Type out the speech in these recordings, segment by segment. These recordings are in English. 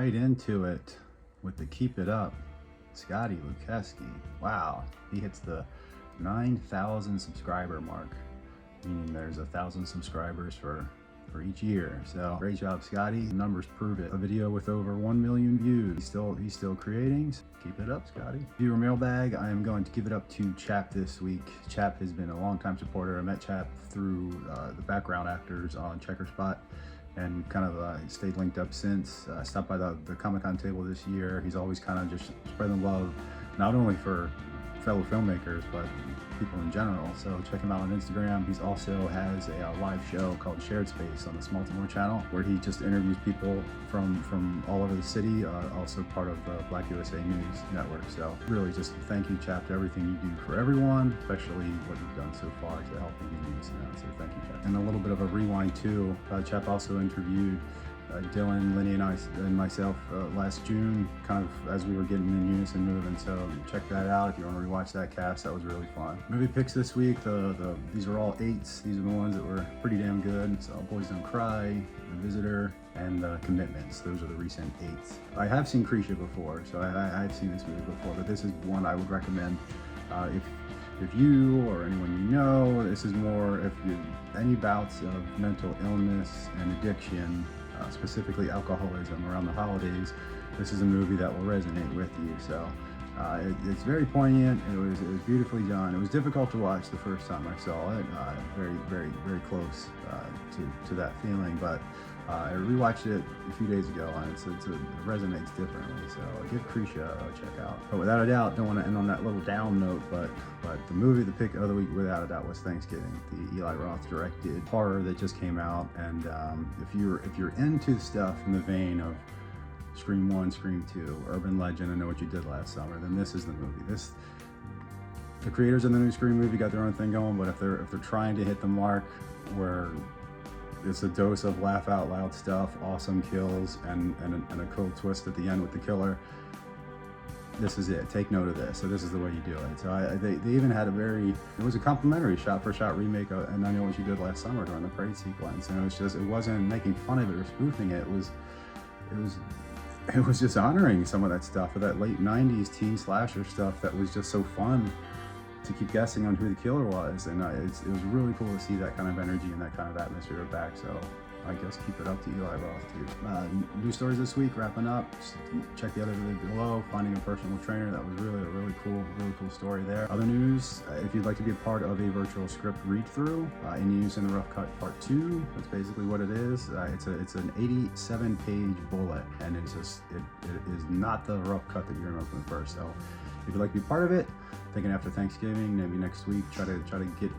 right into it with the Keep It Up, Scotty Lukeski. Wow, he hits the 9,000 subscriber mark, meaning there's 1,000 subscribers for each year. So great job, Scotty. The numbers prove it. A video with over 1 million views. He's still creating. Keep it up, Scotty. Viewer mailbag. I am going to give it up to Chap this week. Chap has been a long-time supporter. I met Chap through the background actors on Checker Spot, and kind of stayed linked up since. Stopped by the Comic-Con table this year. He's always kind of just spreading love, not only for fellow filmmakers, but people in general. So check him out on Instagram. He also has a live show called Shared Space on the Smalltimore channel, where he just interviews people from all over the city, also part of the Black USA News Network. So really just thank you, Chap, to everything you do for everyone, especially what you've done so far to help the news. So thank you, Chap. And a little bit of a rewind too. Chap also interviewed Dylan, Lenny, and myself last June, kind of as we were getting in unison moving. So check that out if you want to rewatch that cast. That was really fun. Movie picks this week. These are all 8s. These are the ones that were pretty damn good. So Boys Don't Cry, The Visitor, and Commitments. Those are the recent 8s. I have seen Krisha before, so I've seen this movie before, but this is one I would recommend if you or anyone you know. This is more if you any bouts of mental illness and addiction, specifically alcoholism around the holidays. This is a movie that will resonate with you. So it's very poignant. It was beautifully done. It was difficult to watch the first time I saw it. Very close to that feeling, but I rewatched it a few days ago, and it resonates differently. So give Krisha a check out. But without a doubt, don't want to end on that little down note, but the movie, the pick of the week, without a doubt, was Thanksgiving, the Eli Roth directed horror that just came out. And if you're into stuff in the vein of Scream 1, Scream 2, Urban Legend, I Know What You Did Last Summer, then this is the movie. The creators of the new Scream movie got their own thing going, but if they're trying to hit the mark where it's a dose of laugh out loud stuff, awesome kills, and a cool twist at the end with the killer, this is it. Take note of this. So this is the way you do it. So they even had it was a complimentary shot-for-shot remake of And I Know What You Did Last Summer during the parade sequence, and it wasn't making fun of it or spoofing it. It was just honoring some of that stuff, of that late 90s teen slasher stuff that was just so fun to keep guessing on who the killer was. And it was really cool to see that kind of energy and that kind of atmosphere back. So I guess keep it up to Eli Roth too. News stories this week, wrapping up. Just check the other video below, finding a personal trainer. That was really a really cool story there. Other news, if you'd like to be a part of a virtual script read-through, In Use in the Rough Cut Part 2, that's basically what it is. It's an 87-page bullet, and it is not the rough cut that you remember from the first. So if you'd like to be part of it, thinking after Thanksgiving, maybe next week, try to get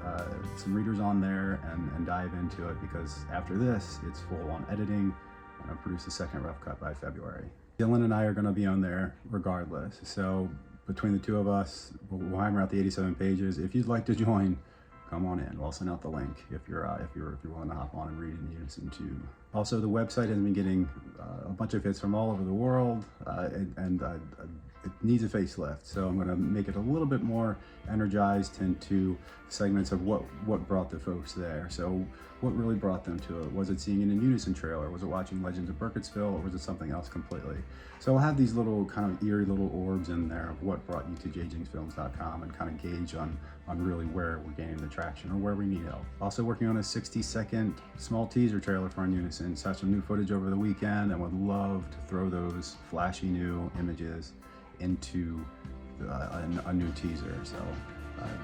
some readers on there and dive into it, because after this, it's full on editing, and I'll produce the second rough cut by February. Dylan and I are going to be on there regardless. So between the two of us, we'll hammer out the 87 pages. If you'd like to join, come on in. We'll send out the link if you're willing to hop on and read in unison too. Also, the website has been getting a bunch of hits from all over the world, and it needs a facelift. So I'm going to make it a little bit more energized into segments of what brought the folks there. So what really brought them to it? Was it seeing an In Unison trailer? Was it watching Legends of Burkittsville? Or was it something else completely? So I'll have these little kind of eerie little orbs in there of what brought you to jjinxfilms.com, and kind of gauge on really where we're gaining the traction or where we need help. Also working on a 60-second small teaser trailer for In Unison. Saw some new footage over the weekend, and would love to throw those flashy new images into a new teaser. So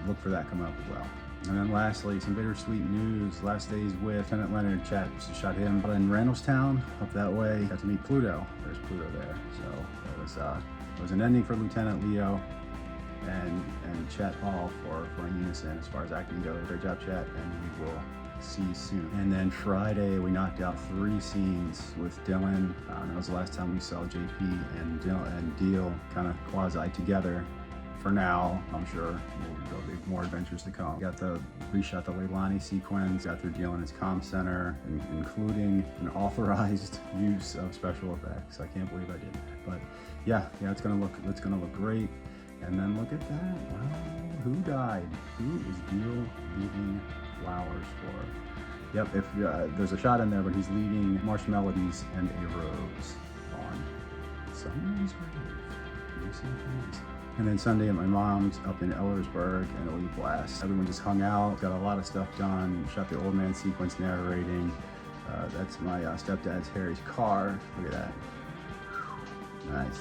look for that coming up as well. And then lastly, some bittersweet news. Last days with Lieutenant Leonard. Chat shot him in Randallstown, up that way. Got to meet Pluto. There's Pluto there. So it was an ending for Lieutenant Leo and Chet Hall for In Unison as far as acting goes. Great job, Chet, and we will see you soon. And then Friday, we knocked out 3 scenes with Dylan. That was the last time we saw JP and Deal kind of quasi together. For now, I'm sure there'll be more adventures to come. Reshot the Leilani sequence, got their deal in his comm center, including an authorized use of special effects. I can't believe I did that. But yeah, it's gonna look great. And then look at that. Wow, who died? Who is Deal leaving flowers for? Yep, if there's a shot in there, but he's leaving marshmallows and a rose on Someone's grave. And then Sunday at my mom's up in Ellersburg, and a leaf blast. Everyone just hung out, got a lot of stuff done, shot the old man sequence narrating. That's my stepdad's Harry's car. Look at that. Nice.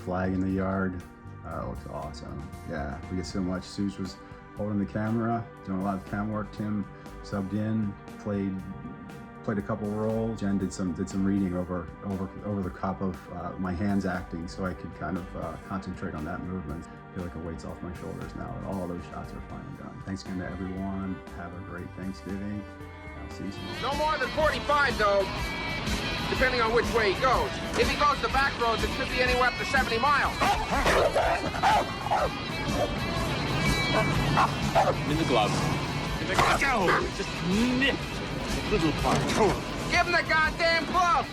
Flag in the yard. Looks awesome. Yeah, we get so much. Suze was holding the camera, doing a lot of cam work. Tim subbed in, played a couple roles. Jen did some reading over the top of my hands acting, so I could kind of concentrate on that movement. I feel like a weight's off my shoulders now, and all of those shots are finally done. Thanks again to everyone. Have a great Thanksgiving. I'll see you soon. No more than 45 though, depending on which way he goes. If he goes the back roads, it could be anywhere up to 70 miles. In the glove. In the glove. Just nip the little part. Give him the goddamn glove!